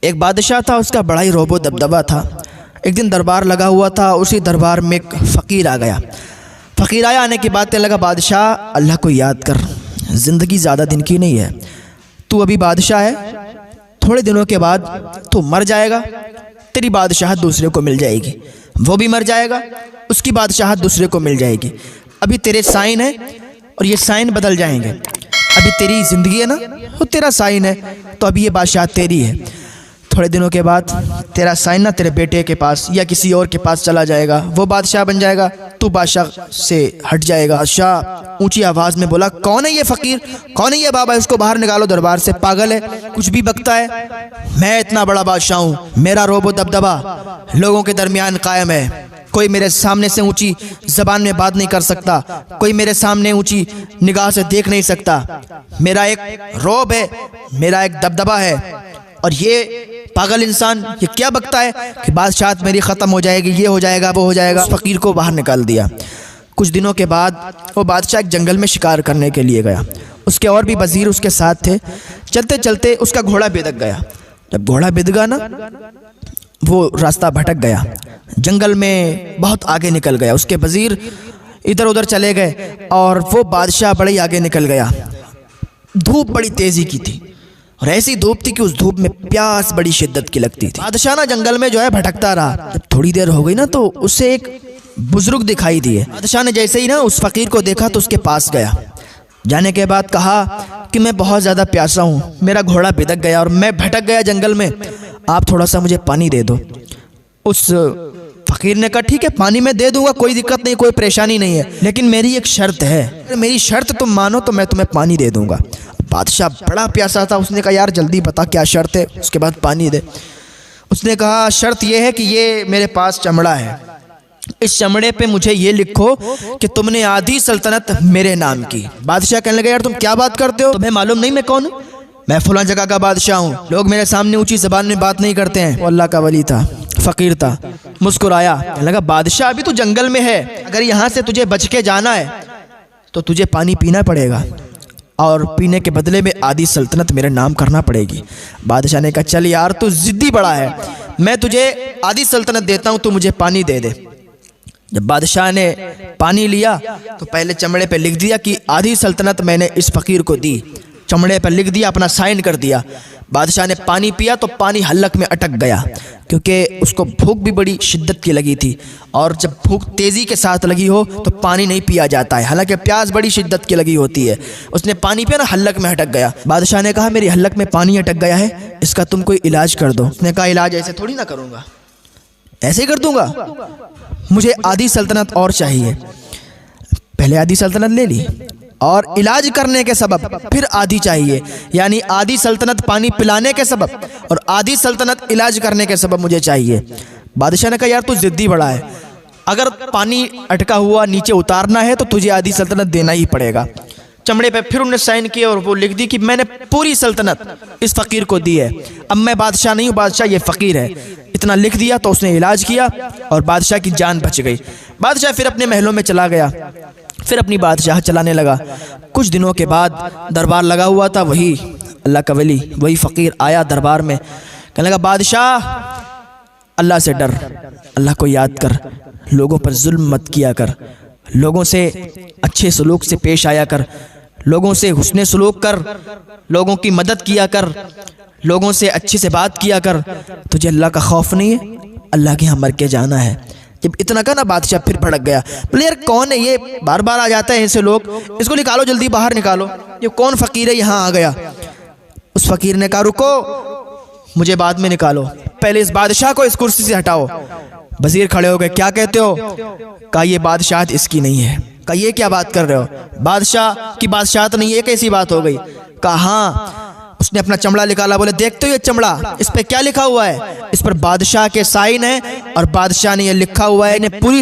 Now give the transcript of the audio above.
एक बादशाह था, उसका बड़ा ही रोबो दबदबा था। एक दिन दरबार लगा हुआ था, उसी दरबार में एक फ़कीर आ गया। फ़कीर आया, आने के बाद कहने लगा, बादशाह अल्लाह को याद कर, ज़िंदगी ज़्यादा दिन की नहीं है, तू अभी बादशाह है, थोड़े दिनों के बाद तू मर जाएगा, तेरी बादशाहत दूसरे को मिल जाएगी, वो भी मर जाएगा, उसकी बादशाहत दूसरे को मिल जाएगी। अभी तेरे साइन है और ये साइन बदल जाएंगे। अभी तेरी ज़िंदगी है ना, वो तेरा साइन है, तो अभी ये बादशाहत तेरी है। थोड़े दिनों के बाद तेरा साइन ना तेरे बेटे के पास या किसी और के पास चला जाएगा, वो बादशाह बन जाएगा, तू बादशाह से हट जाएगा। बादशाह ऊंची आवाज़ में बोला, कौन है ये फ़कीर, कौन है ये बाबा, इसको बाहर निकालो दरबार से, पागल है, कुछ भी बकता है। मैं इतना बड़ा बादशाह हूँ, मेरा रोबो दबदबा लोगों के दरमियान कायम है, कोई मेरे सामने से ऊंची ज़बान में बात नहीं कर सकता, कोई मेरे सामने ऊंची निगाह से देख नहीं सकता। मेरा एक रोब है, मेरा एक दबदबा है, और ये पागल इंसान ये क्या बकता है कि बादशाहत मेरी ख़त्म हो जाएगी, ये हो जाएगा, वो हो जाएगा। उस फ़कीर को बाहर निकाल दिया। कुछ दिनों के बाद वो बादशाह एक जंगल में शिकार करने के लिए गया। उसके और भी वज़ीर उसके साथ थे। चलते चलते उसका घोड़ा बिदक गया। जब घोड़ा बिदगा ना, वो रास्ता भटक गया, जंगल में बहुत आगे निकल गया। उसके वज़ीर इधर उधर चले गए और वो बादशाह बड़े ही आगे निकल गया। धूप बड़ी तेज़ी की थी और ऐसी धूप थी कि उस धूप में प्यास बड़ी शिद्दत की लगती थी। बादशाह ना जंगल में जो है भटकता रहा। जब थोड़ी देर हो गई ना, तो उससे एक बुजुर्ग दिखाई दिए। बादशाह ने जैसे ही ना उस फ़कीर को देखा तो उसके पास गया। जाने के बाद कहा कि मैं बहुत ज़्यादा प्यासा हूँ, मेरा घोड़ा बिदक गया और मैं भटक गया जंगल में, आप थोड़ा सा मुझे पानी दे दो। उस फ़कीर ने कहा, ठीक है, पानी मैं दे दूंगा, कोई दिक्कत नहीं, कोई परेशानी नहीं है, लेकिन मेरी एक शर्त है, मेरी शर्त तुम मानो तो मैं तुम्हें पानी दे दूंगा। बादशाह बड़ा प्यासा था, उसने कहा, यार जल्दी बता क्या शर्त है, उसके बाद पानी दे। उसने कहा, शर्त यह है कि ये मेरे पास चमड़ा है, इस चमड़े पे मुझे ये लिखो कि तुमने आधी सल्तनत मेरे नाम की। बादशाह कहने लगा, यार तुम क्या बात करते हो, तुम्हें मालूम नहीं मैं कौन हूँ, मैं फलां जगह का बादशाह हूँ, लोग मेरे सामने ऊंची ज़बान में बात नहीं करते हैं। वो अल्लाह का वली था, फ़कीर था, मुस्कुराया, कहने लगा, बादशाह अभी तू जंगल में है, अगर यहाँ से तुझे बच के जाना है तो तुझे पानी पीना पड़ेगा और पीने के बदले में आधी सल्तनत मेरे नाम करना पड़ेगी। बादशाह ने कहा, चल यार तू ज़िद्दी बड़ा है, मैं तुझे आधी सल्तनत देता हूँ, तू मुझे पानी दे दे। जब बादशाह ने पानी लिया तो पहले चमड़े पे लिख दिया कि आधी सल्तनत मैंने इस फ़कीर को दी, चमड़े पर लिख दिया, अपना साइन कर दिया। बादशाह ने पानी पिया तो पानी हलक में अटक गया, क्योंकि उसको भूख भी बड़ी शिद्दत की लगी थी, और जब भूख तेज़ी के साथ लगी हो तो पानी नहीं पिया जाता है, हालांकि प्यास बड़ी शिद्दत की लगी होती है। उसने पानी पिया ना, हलक में अटक गया। बादशाह ने कहा, मेरी हलक में पानी अटक गया है, इसका तुम कोई इलाज कर दो। उसने कहा, इलाज ऐसे थोड़ी ना करूँगा, ऐसे ही कर दूंगा, मुझे आधी सल्तनत और चाहिए। पहले आधी सल्तनत ले ली और इलाज करने के सबब फिर आधी चाहिए, यानी आधी सल्तनत पानी पिलाने के सबब और आधी सल्तनत इलाज करने के सबब मुझे चाहिए। बादशाह ने कहा, यार तू ज़िद्दी बड़ा है, अगर पानी अटका हुआ नीचे उतारना है तो तुझे आधी सल्तनत देना ही पड़ेगा। चमड़े पे फिर उन्होंने साइन किए और वो लिख दी कि मैंने पूरी सल्तनत इस फ़कीर को दी है, अब मैं बादशाह नहीं हूँ, बादशाह ये फ़कीर है। इतना लिख दिया तो उसने इलाज किया और बादशाह की जान बच गई। बादशाह फिर अपने महलों में चला गया, फिर अपनी बादशाह चलाने लगा। कुछ दिनों के बाद दरबार लगा हुआ था, वही अल्लाह का वली, वही फ़कीर आया दरबार में, कहने लगा, बादशाह अल्लाह से डर, अल्लाह को याद कर, लोगों पर जुल्म मत किया कर, लोगों से अच्छे सलूक से पेश आया कर, लोगों से हुस्ने सलूक कर, लोगों की मदद किया कर, लोगों से अच्छे से बात किया कर, तुझे अल्लाह का खौफ नहीं है, अल्लाह के यहाँ मर के जाना है। जब इतना कहा ना, बादशाह फिर भड़क गया, बोले यार कौन है ये, बार बार आ जाता है ऐसे लोग, इसको निकालो, जल्दी बाहर निकालो, ये कौन फ़कीर है यहाँ आ गया। उस फ़कीर ने कहा, रुको, मुझे बाद में निकालो, पहले इस बादशाह को इस कुर्सी से हटाओ। वज़ीर खड़े हो गए, क्या कहते हो? कहा, ये बादशाहत इसकी नहीं है। कहा, ये क्या बात कर रहे हो, बादशाह की बादशाहत नहीं है, कैसी बात हो गई? कहा, हाँ। उसने अपना चमड़ा निकाला, बोले, देखते हो ये चमड़ा, इस पे क्या लिखा हुआ है? इस पर बादशाह के साइन है और बादशाह ने ये लिखा हुआ है, इन्हें पूरी